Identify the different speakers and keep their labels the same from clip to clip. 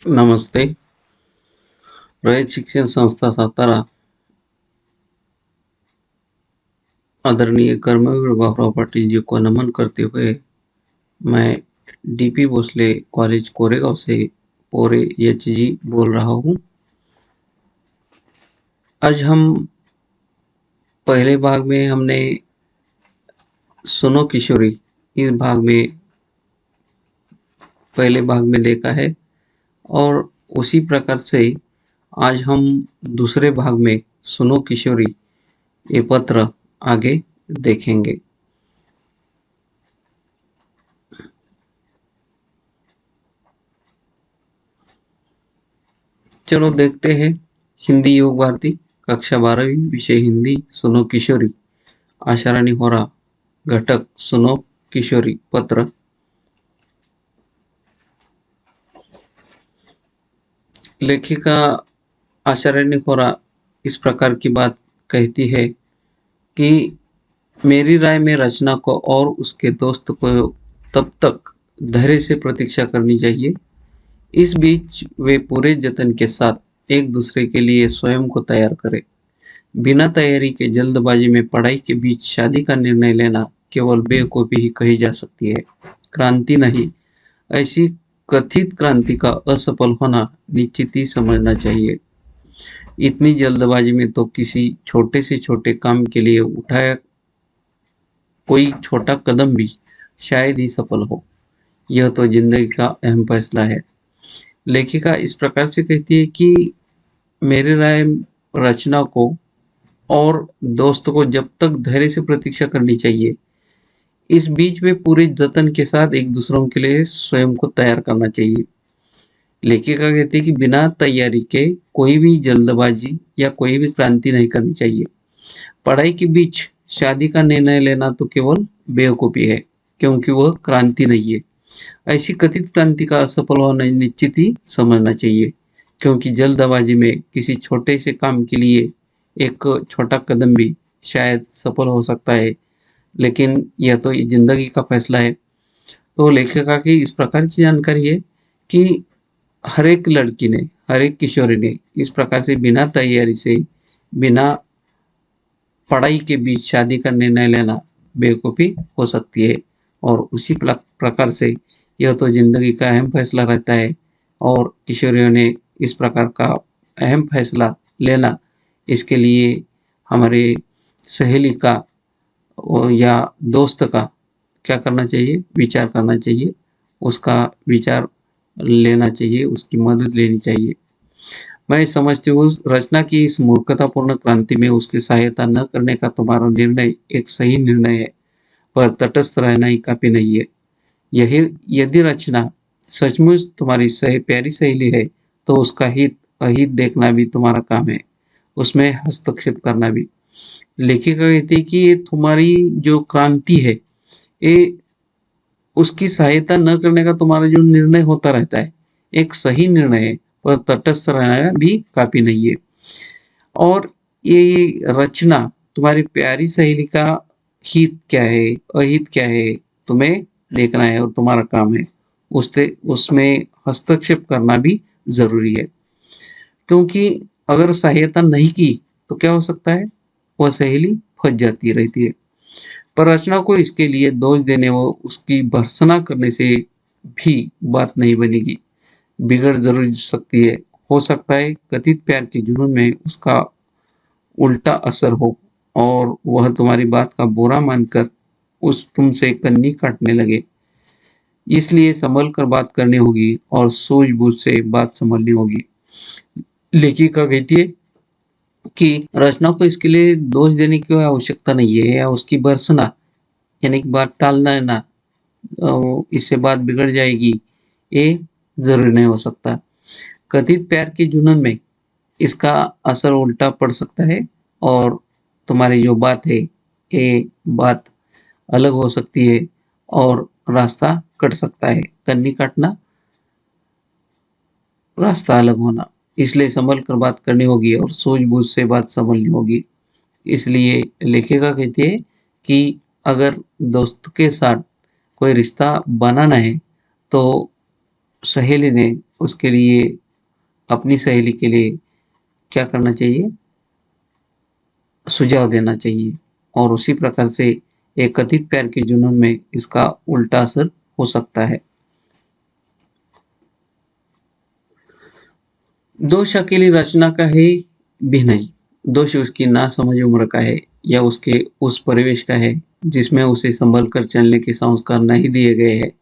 Speaker 1: नमस्ते। रयत शिक्षण संस्था सातारा आदरणीय कर्मवीर बाबूराव पाटिल जी को नमन करते हुए मैं डीपी भोसले कॉलेज कोरेगांव से पोरे एचजी बोल रहा हूँ। आज हम पहले भाग में हमने सुनो किशोरी इस भाग में पहले भाग में देखा है और उसी प्रकार से आज हम दूसरे भाग में सुनो किशोरी ये पत्र आगे देखेंगे। चलो देखते हैं। हिंदी योग भारती कक्षा 12वीं विषय हिंदी सुनो किशोरी आशा रानी होरा घटक सुनो किशोरी पत्र। लेखिका आशा रानी होरा इस प्रकार की बात कहती है कि मेरी राय में रचना को और उसके दोस्त को तब तक धैर्य से प्रतीक्षा करनी चाहिए। इस बीच वे पूरे जतन के साथ एक दूसरे के लिए स्वयं को तैयार करें। बिना तैयारी के जल्दबाजी में पढ़ाई के बीच शादी का निर्णय लेना केवल बेवकूफी ही कही जा सकती है, क्रांति नहीं। ऐसी कथित क्रांति का असफल होना निश्चित ही समझना चाहिए। इतनी जल्दबाजी में तो किसी छोटे से छोटे काम के लिए उठाया कोई छोटा कदम भी शायद ही सफल हो। यह तो जिंदगी का अहम फैसला है। लेखिका इस प्रकार से कहती है कि मेरी राय रचना को और दोस्त को जब तक धैर्य से प्रतीक्षा करनी चाहिए। इस बीच में पूरे जतन के साथ एक दूसरों के लिए स्वयं को तैयार करना चाहिए। लेखिका कहती है कि बिना तैयारी के कोई भी जल्दबाजी या कोई भी क्रांति नहीं करनी चाहिए। पढ़ाई के बीच शादी का निर्णय लेना तो केवल बेवकूफी है, क्योंकि वह क्रांति नहीं है। ऐसी कथित क्रांति का असफल होना निश्चित ही समझना चाहिए, क्योंकि जल्दबाजी में किसी छोटे से काम के लिए एक छोटा कदम भी शायद सफल हो सकता है, लेकिन यह तो जिंदगी का फैसला है। तो लेखिका की इस प्रकार की जानकारी है कि हर एक लड़की ने, हर एक किशोरी ने इस प्रकार से बिना तैयारी से, बिना पढ़ाई के बीच शादी का निर्णय लेना बेवकूफ़ी हो सकती है। और उसी प्रकार से यह तो जिंदगी का अहम फैसला रहता है और किशोरियों ने इस प्रकार का अहम फैसला लेना, इसके लिए हमारे सहेली का या दोस्त का क्या करना चाहिए, विचार करना चाहिए, उसका विचार लेना चाहिए, उसकी मदद लेनी चाहिए। मैं समझती हूँ रचना की इस मूर्खतापूर्ण क्रांति में उसकी सहायता न करने का तुम्हारा निर्णय एक सही निर्णय है, पर तटस्थ रहना ही काफी नहीं है। यही यदि रचना सचमुच तुम्हारी प्यारी सहेली है तो उसका हित अहित देखना भी तुम्हारा काम है, उसमें हस्तक्षेप करना भी। लेखिका कहती है कि ये तुम्हारी जो क्रांति है, ये उसकी सहायता न करने का तुम्हारा जो निर्णय होता रहता है एक सही निर्णय है, पर तटस्थ रहना भी काफी नहीं है। और ये रचना तुम्हारी प्यारी सहेली का हित क्या है, अहित क्या है, तुम्हें देखना है और तुम्हारा काम है उससे उसमें हस्तक्षेप करना भी जरूरी है। क्योंकि अगर सहायता नहीं की तो क्या हो सकता है, वह सहेली फंस जाती रहती है। पर रचना को इसके लिए दोष देने व उसकी भर्त्सना करने से भी बात नहीं बनेगी, बिगड़ जरूर सकती है। हो सकता है कथित प्यार के जुनून में उसका उल्टा असर हो और वह तुम्हारी बात का बुरा मानकर उस तुमसे कन्नी काटने लगे। इसलिए संभल कर बात करनी होगी और सूझबूझ से बात संभलनी होगी। लेखिका कहती है कि रचना को इसके लिए दोष देने की आवश्यकता नहीं है या उसकी भर्त्सना यानी कि बात टालना है ना, इससे बात बिगड़ जाएगी, ये जरूरी नहीं हो सकता। कथित प्यार के जुनून में इसका असर उल्टा पड़ सकता है और तुम्हारी जो बात है ये बात अलग हो सकती है और रास्ता कट सकता है। कन्नी काटना, रास्ता अलग होना। इसलिए संभल कर बात करनी होगी और सूझबूझ से बात संभलनी होगी। इसलिए लेखिका कहती है कि अगर दोस्त के साथ कोई रिश्ता बनाना है तो सहेली ने उसके लिए, अपनी सहेली के लिए क्या करना चाहिए? सुझाव देना चाहिए। और उसी प्रकार से एक कथित प्यार के जुनून में इसका उल्टा असर हो सकता है। दोष अकेली रचना का है भी नहीं, दोष उसकी नासमझ उम्र का है या उसके उस परिवेश का है जिसमें उसे संभल कर चलने के संस्कार नहीं दिए गए हैं।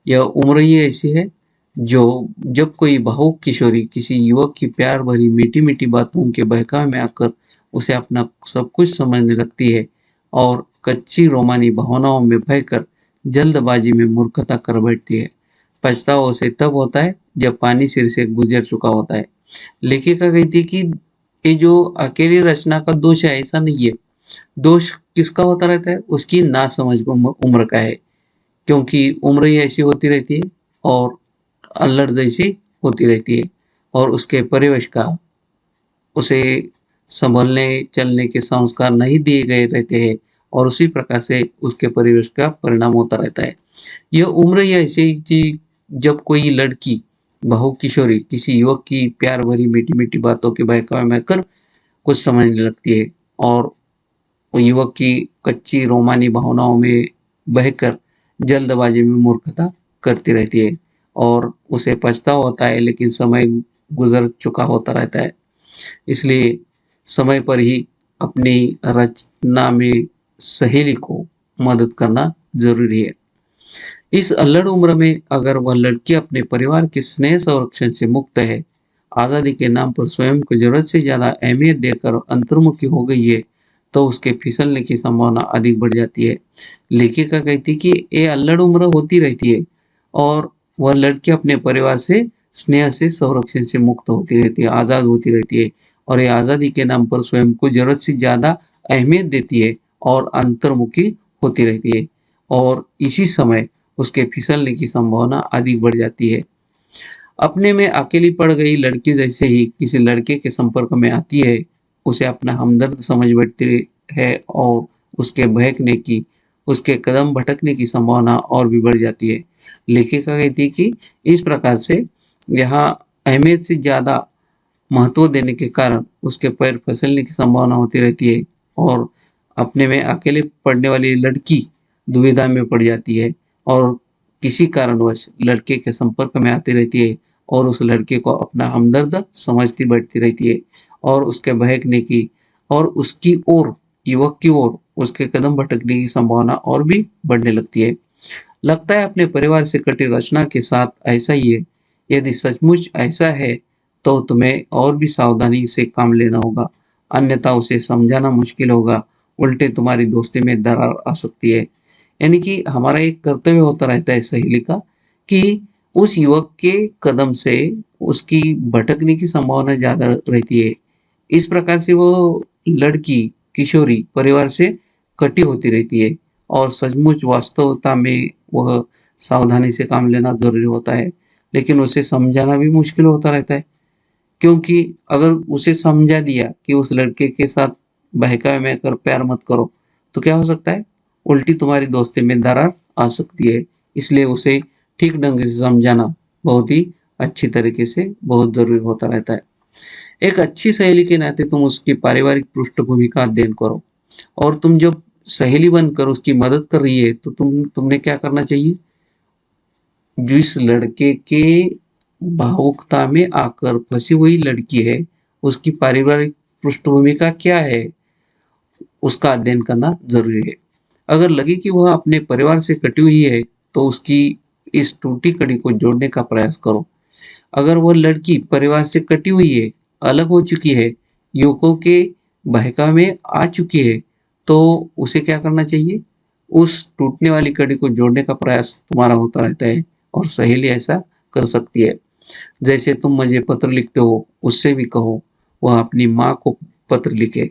Speaker 1: यह उम्र ही ऐसी है जो जब कोई भावुक किशोरी किसी युवक की प्यार भरी मीठी मीठी बातों के बहकावे में आकर उसे अपना सब कुछ समझने लगती है और कच्ची रोमानी भावनाओं में बहकर जल्दबाजी में मूर्खता कर बैठती है। पछतावा उसे तब होता है जब पानी सिर से गुजर चुका होता है। लेखिका कहती है कि ये जो अकेली रचना का दोष है ऐसा नहीं है। दोष किसका होता रहता है? उसकी नासमझ उम्र का है, क्योंकि उम्र ही ऐसी होती रहती है और अल्लड़ जैसी होती रहती है और उसके परिवेश का उसे संभलने चलने के संस्कार नहीं दिए गए रहते हैं और उसी प्रकार से उसके परिवेश का परिणाम होता रहता है। यह उम्र ही ऐसी चीज जब कोई लड़की बहु किशोरी किसी युवक की प्यार भरी मीठी मीठी बातों के बहकावे में कर कुछ समझने लगती है और वो युवक की कच्ची रोमानी भावनाओं में बहकर जल्दबाजी में मूर्खता करती रहती है और उसे पछतावा होता है, लेकिन समय गुजर चुका होता रहता है। इसलिए समय पर ही अपनी रचना में सहेली को मदद करना जरूरी है। इस अल्लड़ उम्र में अगर वह लड़की अपने परिवार के स्नेह संरक्षण से मुक्त है, आज़ादी के नाम पर स्वयं को जरूरत से ज़्यादा अहमियत देकर अंतर्मुखी हो गई है, तो उसके फिसलने की संभावना अधिक बढ़ जाती है। लेखिका कहती कि ये अल्लड़ उम्र होती रहती है और वह लड़की अपने परिवार से स्नेह से संरक्षण से मुक्त होती रहती है, आज़ाद होती रहती है और ये आज़ादी के नाम पर स्वयं को जरूरत से ज़्यादा अहमियत देती है और अंतर्मुखी होती रहती है और इसी समय उसके फिसलने की संभावना अधिक बढ़ जाती है। अपने में अकेली पड़ गई लड़की जैसे ही किसी लड़के के संपर्क में आती है, उसे अपना हमदर्द समझ बैठती है और उसके बहकने की, उसके कदम भटकने की संभावना और भी बढ़ जाती है। लेखिका कहती है कि इस प्रकार से यहाँ अहमियत से ज़्यादा महत्व देने के कारण उसके पैर फिसलने की संभावना होती रहती है और अपने में अकेले पड़ने वाली लड़की दुविधा में पड़ जाती है और किसी कारणवश लड़के के संपर्क में आती रहती है और उस लड़के को अपना हमदर्द समझती बैठती रहती है और उसके बहकने की और उसकी ओर, युवक की ओर उसके कदम भटकने की संभावना और भी बढ़ने लगती है। लगता है अपने परिवार से कटी रचना के साथ ऐसा ही है। यदि सचमुच ऐसा है तो तुम्हें और भी सावधानी से काम लेना होगा, अन्यथा उसे समझाना मुश्किल होगा, उल्टे तुम्हारी दोस्ती में दरार आ सकती है। यानी कि हमारा एक कर्तव्य होता रहता है सहेली का कि उस युवक के कदम से उसकी भटकने की संभावना ज़्यादा रहती है। इस प्रकार से वो लड़की, किशोरी परिवार से कटी होती रहती है और सचमुच वास्तवता में वह सावधानी से काम लेना ज़रूरी होता है, लेकिन उसे समझाना भी मुश्किल होता रहता है। क्योंकि अगर उसे समझा दिया कि उस लड़के के साथ बहकावे में कर प्यार मत करो, तो क्या हो सकता है? उल्टी तुम्हारी दोस्ती में दरार आ सकती है। इसलिए उसे ठीक ढंग से समझाना बहुत ही अच्छी तरीके से बहुत ज़रूरी होता रहता है। एक अच्छी सहेली के नाते तुम उसकी पारिवारिक पृष्ठभूमि का अध्ययन करो और तुम जब सहेली बनकर उसकी मदद कर रही है, तो तुमने क्या करना चाहिए? जिस लड़के के भावुकता में आकर फंसी हुई लड़की है, उसकी पारिवारिक पृष्ठभूमि का क्या है, उसका अध्ययन करना ज़रूरी है। अगर लगे कि वह अपने परिवार से कटी हुई है, तो उसकी इस टूटी कड़ी को जोड़ने का प्रयास करो। अगर वह लड़की परिवार से कटी हुई है, अलग हो चुकी है, युवकों के बहकावे में आ चुकी है, तो उसे क्या करना चाहिए? उस टूटने वाली कड़ी को जोड़ने का प्रयास तुम्हारा होता रहता है और सहेली ऐसा कर सकती है। जैसे तुम मुझे पत्र लिखते हो, उससे भी कहो वह अपनी माँ को पत्र लिखे।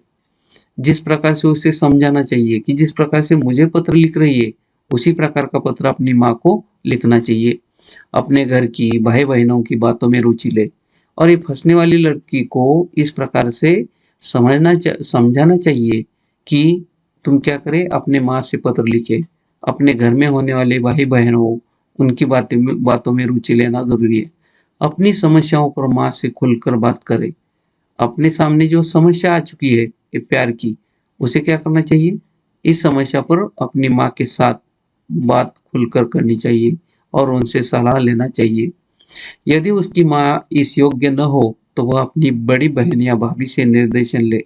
Speaker 1: जिस प्रकार से उसे समझाना चाहिए कि जिस प्रकार से मुझे पत्र लिख रही है, उसी प्रकार का पत्र अपनी माँ को लिखना चाहिए। अपने घर की, भाई-बहनों की बातों में रुचि ले और ये फँसने वाली लड़की को इस प्रकार से समझाना चाहिए कि तुम क्या करें, अपने माँ से पत्र लिखे। अपने घर में होने वाले भाई-बहन हो, उनकी बातों में रुचि लेना ज़रूरी है। अपनी समस्याओं पर माँ से खुलकर बात करें। अपने सामने जो समस्या आ चुकी है ये प्यार की, उसे क्या करना चाहिए? इस समस्या पर अपनी माँ के साथ बात खुलकर करनी चाहिए और उनसे सलाह लेना चाहिए। यदि उसकी माँ इस योग्य न हो, तो वह अपनी बड़ी बहन या भाभी से निर्देशन ले।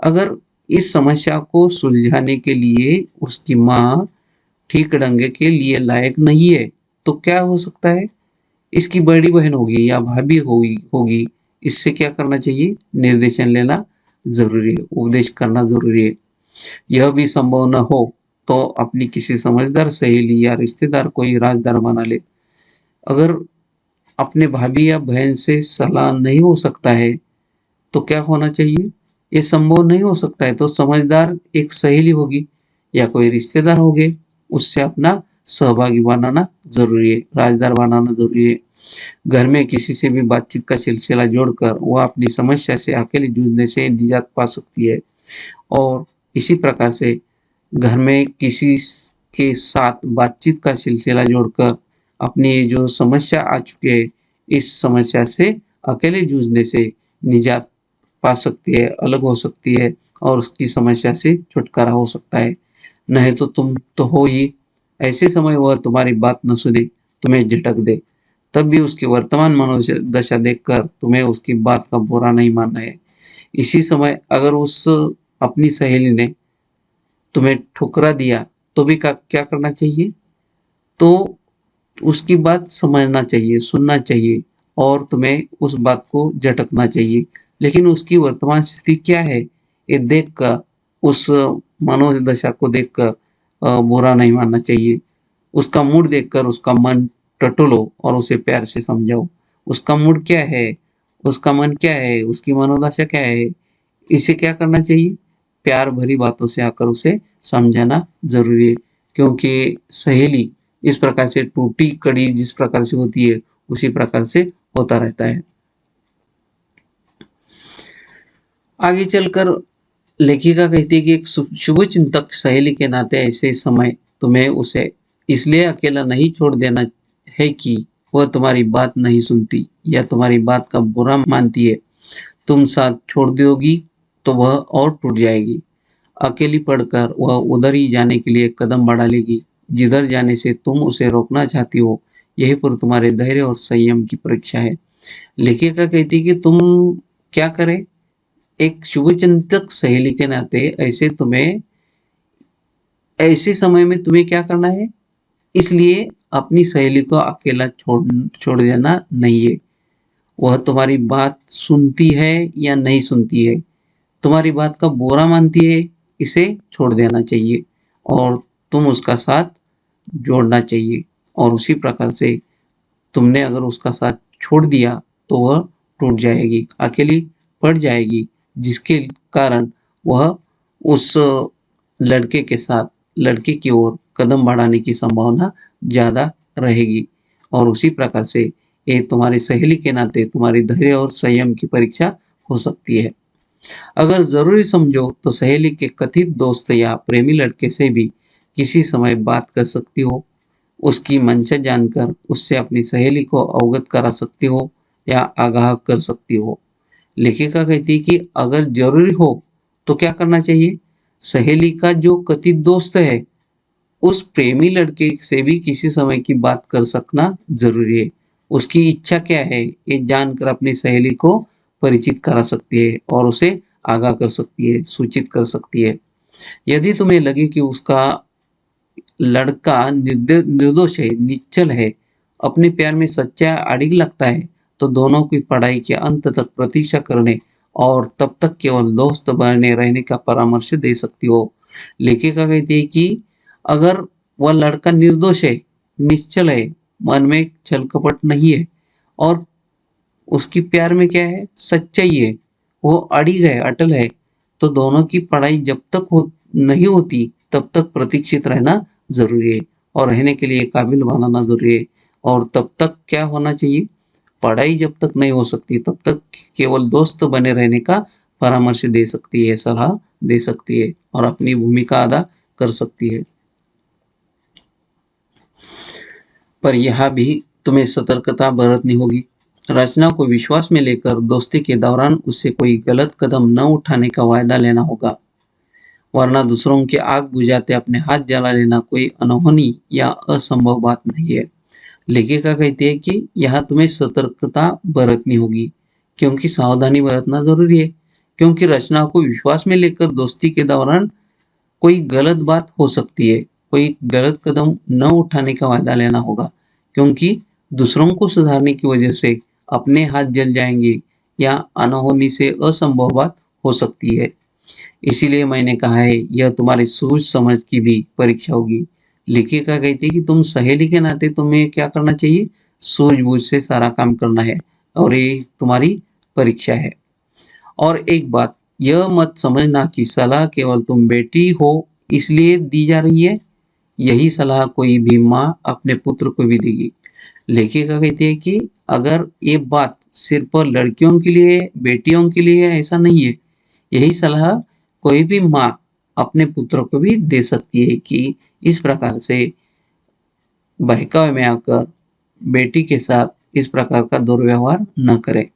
Speaker 1: अगर इस समस्या को सुलझाने के लिए उसकी माँ ठीक ढंग के लिए लायक नहीं है, तो क्या हो सकता है? इसकी बड़ी बहन होगी या भाभी होगी होगी, इससे क्या करना चाहिए? निर्देशन लेना ज़रूरी है, उपदेश करना ज़रूरी है। यह भी संभव न हो, तो अपनी किसी समझदार सहेली या रिश्तेदार को ही राजदार बना ले। अगर अपने भाभी या बहन से सलाह नहीं हो सकता है, तो क्या होना चाहिए? ये संभव नहीं हो सकता है तो समझदार एक सहेली होगी या कोई रिश्तेदार होंगे, उससे अपना सहभागी बनाना ज़रूरी है, राजदार बनाना ज़रूरी है। घर में किसी से भी बातचीत का सिलसिला जोड़कर वह अपनी समस्या से अकेले जूझने से निजात पा सकती है और इसी प्रकार से घर में किसी के साथ बातचीत का सिलसिला जोड़कर अपनी ये जो समस्या आ चुकी है, इस समस्या से अकेले जूझने से निजात पा सकती है, अलग हो सकती है और उसकी समस्या से छुटकारा हो सकता है। नहीं तो तुम तो हो ही, ऐसे समय वह तुम्हारी बात न सुने, तुम्हें झटक दे, तब भी उसकी वर्तमान मनोदशा देखकर तुम्हें उसकी बात का बुरा नहीं मानना है। इसी समय अगर उस अपनी सहेली ने तुम्हें ठुकरा दिया, तो भी क्या करना चाहिए? तो उसकी बात समझना चाहिए, सुनना चाहिए और तुम्हें उस बात को झटकना चाहिए। लेकिन उसकी वर्तमान स्थिति क्या है, ये देखकर उस मनोदशा को देखकर बुरा नहीं मानना चाहिए। उसका मूड देखकर उसका मन टटोलो और उसे प्यार से समझाओ। उसका मूड क्या है? उसका मन क्या है? उसकी मनोदशा क्या है? इसे क्या करना चाहिए? प्यार भरी बातों से आकर उसे समझाना ज़रूरी है, क्योंकि सहेली इस प्रकार से टूटी कड़ी जिस प्रकार से होती है, उसी प्रकार से होता रहता है। आगे चलकर लेखिका कहती है कि एक शुभचिंतक सहेली के नाते ऐसे समय तुम्हें उसे इसलिए अकेला नहीं छोड़ देना है कि वह तुम्हारी बात नहीं सुनती या तुम्हारी बात का बुरा मानती है। तुम साथ छोड़ दोगी तो वह और टूट जाएगी। अकेली पड़कर वह उधर ही जाने के लिए कदम बढ़ा लेगी जिधर जाने से तुम उसे रोकना चाहती हो। यही पर तुम्हारे धैर्य और संयम की परीक्षा है। लेखिका कहती है कि तुम क्या करें? एक शुभचिंतक सहेली के नाते ऐसे समय में तुम्हें क्या करना है? इसलिए अपनी सहेली को अकेला छोड़ देना नहीं है। वह तुम्हारी बात सुनती है या नहीं सुनती है, तुम्हारी बात का बुरा मानती है, इसे छोड़ देना चाहिए और तुम उसका साथ जोड़ना चाहिए। और उसी प्रकार से तुमने अगर उसका साथ छोड़ दिया तो वह टूट जाएगी, अकेली पड़ जाएगी, जिसके कारण वह उस लड़के के साथ लड़के की ओर कदम बढ़ाने की संभावना ज़्यादा रहेगी। और उसी प्रकार से ये तुम्हारी सहेली के नाते तुम्हारी धैर्य और संयम की परीक्षा हो सकती है। अगर ज़रूरी समझो तो सहेली के कथित दोस्त या प्रेमी लड़के से भी किसी समय बात कर सकती हो। उसकी मंशा जानकर उससे अपनी सहेली को अवगत करा सकती हो या आगाह कर सकती हो। लेखिका कहती है कि अगर जरूरी हो तो क्या करना चाहिए? सहेली का जो कथित दोस्त है, उस प्रेमी लड़के से भी किसी समय की बात कर सकना जरूरी है। उसकी इच्छा क्या है, ये जानकर अपनी सहेली को परिचित करा सकती है और उसे आगाह कर सकती है, सूचित कर सकती है। यदि तुम्हें लगे कि उसका लड़का निर्दोष है, निश्चल है, अपने प्यार में सच्चा अड़िग लगता है, तो दोनों की पढ़ाई के अंत तक प्रतीक्षा करने और तब तक केवल दोस्त बने रहने का परामर्श दे सकती हो। लेखिका कहती है कि अगर वह लड़का निर्दोष है, निश्चल है, मन में छल कपट नहीं है और उसकी प्यार में क्या है, सच्चाई है, वो अड़िग है, अटल है, तो दोनों की पढ़ाई जब तक नहीं होती तब तक प्रतीक्षित रहना जरूरी है और रहने के लिए काबिल बनाना जरूरी है। और तब तक क्या होना चाहिए? पढ़ाई जब तक नहीं हो सकती तब तक केवल दोस्त बने रहने का परामर्श दे सकती है, सलाह दे सकती है और अपनी भूमिका अदा कर सकती है। पर यहाँ भी तुम्हें सतर्कता बरतनी होगी। रचना को विश्वास में लेकर दोस्ती के दौरान उससे कोई गलत कदम न उठाने का वायदा लेना होगा, वरना दूसरों की आग बुझाते अपने हाथ जला लेना कोई अनहोनी या असंभव बात नहीं है। लेखिका कहती है कि यहाँ तुम्हें सतर्कता बरतनी होगी, क्योंकि सावधानी बरतना जरूरी है, क्योंकि रचना को विश्वास में लेकर दोस्ती के दौरान कोई गलत बात हो सकती है, कोई गलत कदम न उठाने का वायदा लेना होगा, क्योंकि दूसरों को सुधारने की वजह से अपने हाथ जल जाएंगे या अनहोनी से असंभव बात हो सकती है। इसीलिए मैंने कहा है यह तुम्हारी सूझ समझ की भी परीक्षा होगी। लेखिका कहती है कि तुम सहेली के नाते तुम्हें क्या करना चाहिए, सूझबूझ से सारा काम करना है और ये तुम्हारी परीक्षा है। और एक बात यह मत समझना कि सलाह केवल तुम बेटी हो इसलिए दी जा रही है, यही सलाह कोई भी माँ अपने पुत्र को भी देगी। लेखिका कहती है कि अगर ये बात सिर्फ लड़कियों के लिए बेटियों के लिए है ऐसा नहीं है, यही सलाह कोई भी माँ अपने पुत्र को भी दे सकती है कि इस प्रकार से बहकावे में आकर बेटी के साथ इस प्रकार का दुर्व्यवहार न करे।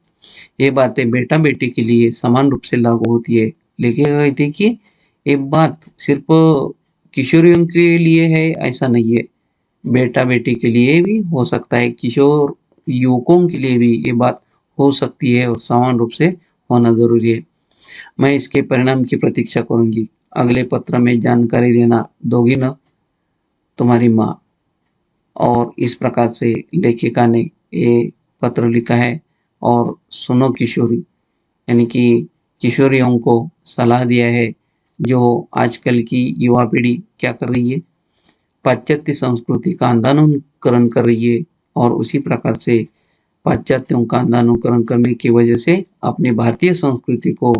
Speaker 1: ये बातें बेटा बेटी के लिए समान रूप से लागू होती है। लेकिन कहती है कि ये बात सिर्फ किशोरियों के लिए है ऐसा नहीं है, बेटा बेटी के लिए भी हो सकता है, किशोर युवकों के लिए भी ये बात हो सकती है और समान रूप से होना जरूरी है। मैं इसके परिणाम की प्रतीक्षा करूंगी। अगले पत्र में जानकारी देना दोगी न तुम्हारी माँ। और इस प्रकार से लेखिका ने ये पत्र लिखा है। और सुनो किशोरी, यानी कि किशोरियों को सलाह दिया है, जो आजकल की युवा पीढ़ी क्या कर रही है, पाश्चात्य संस्कृति का अंधानुकरण कर रही है और उसी प्रकार से पाश्चात्यों का अंधानुकरण करने की वजह से अपनी भारतीय संस्कृति को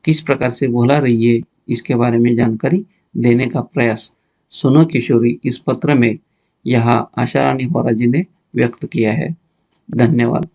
Speaker 1: किस प्रकार से भुला रही है, इसके बारे में जानकारी देने का प्रयास सुनो किशोरी इस पत्र में यह आशा रानी होरा जी ने व्यक्त किया है। धन्यवाद।